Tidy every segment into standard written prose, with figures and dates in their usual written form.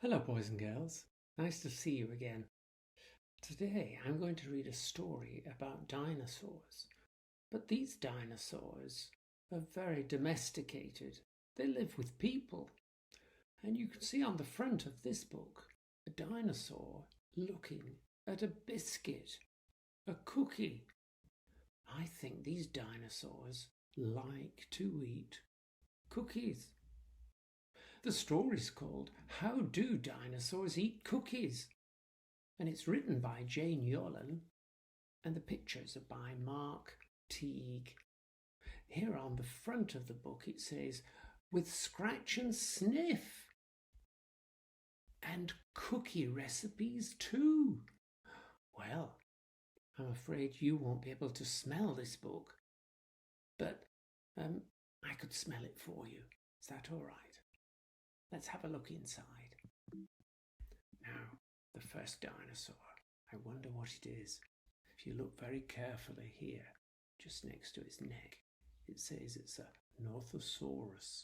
Hello, boys and girls. Nice to see you again. Today I'm going to read a story about dinosaurs. But these dinosaurs are very domesticated. They live with people. And you can see on the front of this book a dinosaur looking at a biscuit, a cookie. I think these dinosaurs like to eat cookies. The story's called How Do Dinosaurs Eat Cookies? And it's written by Jane Yolen, and the pictures are by Mark Teague. Here on the front of the book it says, with scratch and sniff. And cookie recipes too. Well, I'm afraid you won't be able to smell this book, but I could smell it for you. Is that all right? Let's have a look inside. Now, the first dinosaur. I wonder what it is. If you look very carefully here, just next to its neck, it says it's a Northosaurus.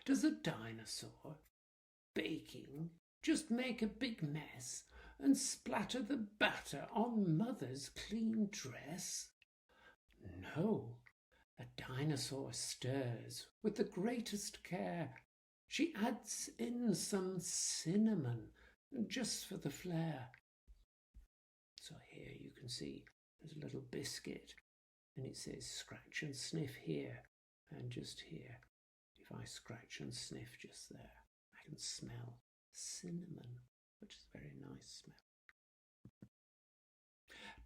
Does a dinosaur baking just make a big mess and splatter the batter on Mother's clean dress? No. A dinosaur stirs with the greatest care. She adds in some cinnamon just for the flair. So here you can see there's a little biscuit and it says scratch and sniff here and just here. If I scratch and sniff just there, I can smell cinnamon, which is a very nice smell.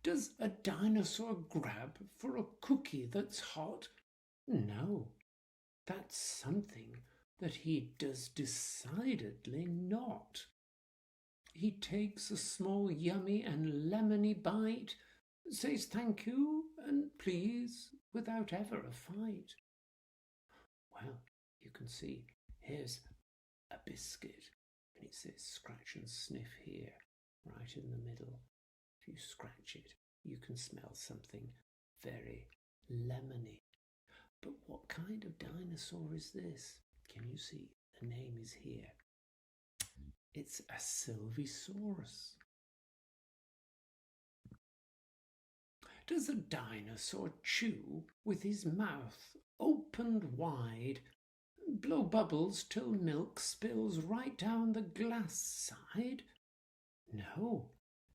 Does a dinosaur grab for a cookie that's hot? No, that's something that he does decidedly not. He takes a small yummy and lemony bite, says thank you and please without ever a fight. Well, you can see here's a biscuit and it says scratch and sniff here, right in the middle. If you scratch it, you can smell something very lemony. But what kind of dinosaur is this? Can you see? The name is here. It's a Sylvisaurus. Does a dinosaur chew with his mouth opened wide, blow bubbles till milk spills right down the glass side? No.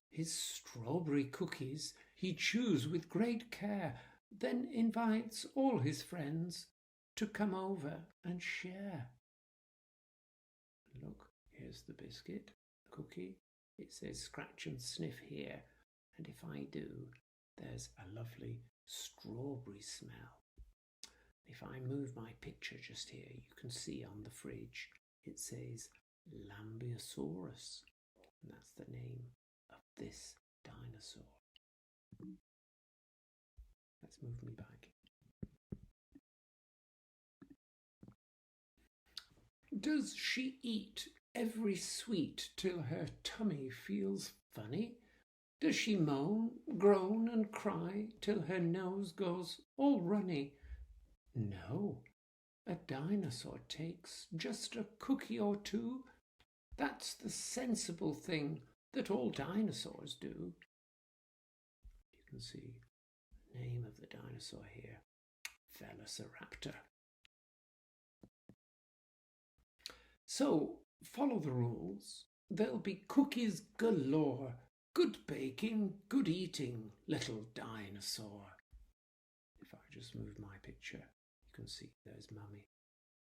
His strawberry cookies he chews with great care, then invites all his friends to come over and share. Look, here's the biscuit, the cookie. It says scratch and sniff here, and if I do, there's a lovely strawberry smell. If I move my picture just here, you can see on the fridge it says Lambeosaurus, and that's the name of this dinosaur. Let's move me back. Does she eat every sweet till her tummy feels funny? Does she moan, groan and cry till her nose goes all runny? No, a dinosaur takes just a cookie or two. That's the sensible thing that all dinosaurs do. You can see the name of the dinosaur here, Velociraptor. So follow the rules. There'll be cookies galore. Good baking, good eating, little dinosaur. If I just move my picture, you can see there's Mummy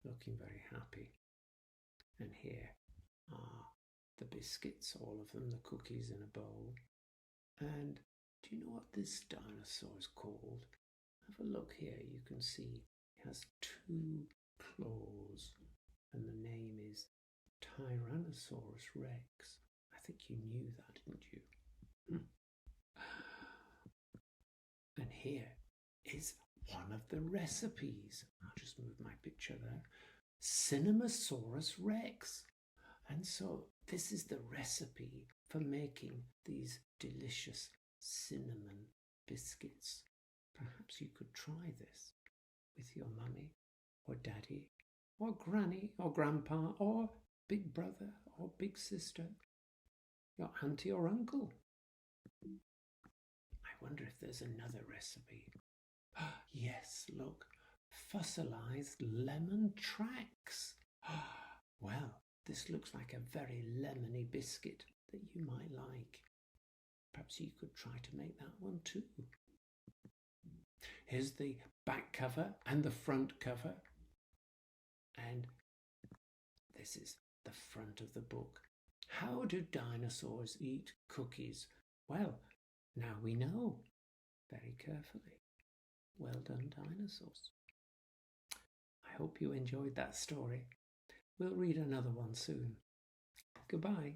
looking very happy. And here are the biscuits, all of them, the cookies in a bowl. And do you know what this dinosaur is called? Have a look here. You can see it has two claws and the name is Tyrannosaurus Rex. I think you knew that, didn't you? And here is one of the recipes. I'll just move my picture there. Cinemasaurus Rex. And so this is the recipe for making these delicious cinnamon biscuits. Perhaps you could try this with your mummy or daddy or granny or grandpa or big brother or big sister, your auntie or uncle. I wonder if there's another recipe. Yes, look, fossilized lemon tracks. Well, this looks like a very lemony biscuit that you might like. Perhaps you could try to make that one too. Here's the back cover and the front cover. And this is the front of the book. How do dinosaurs eat cookies? Well, now we know. Very carefully. Well done, dinosaurs. I hope you enjoyed that story. We'll read another one soon. Goodbye.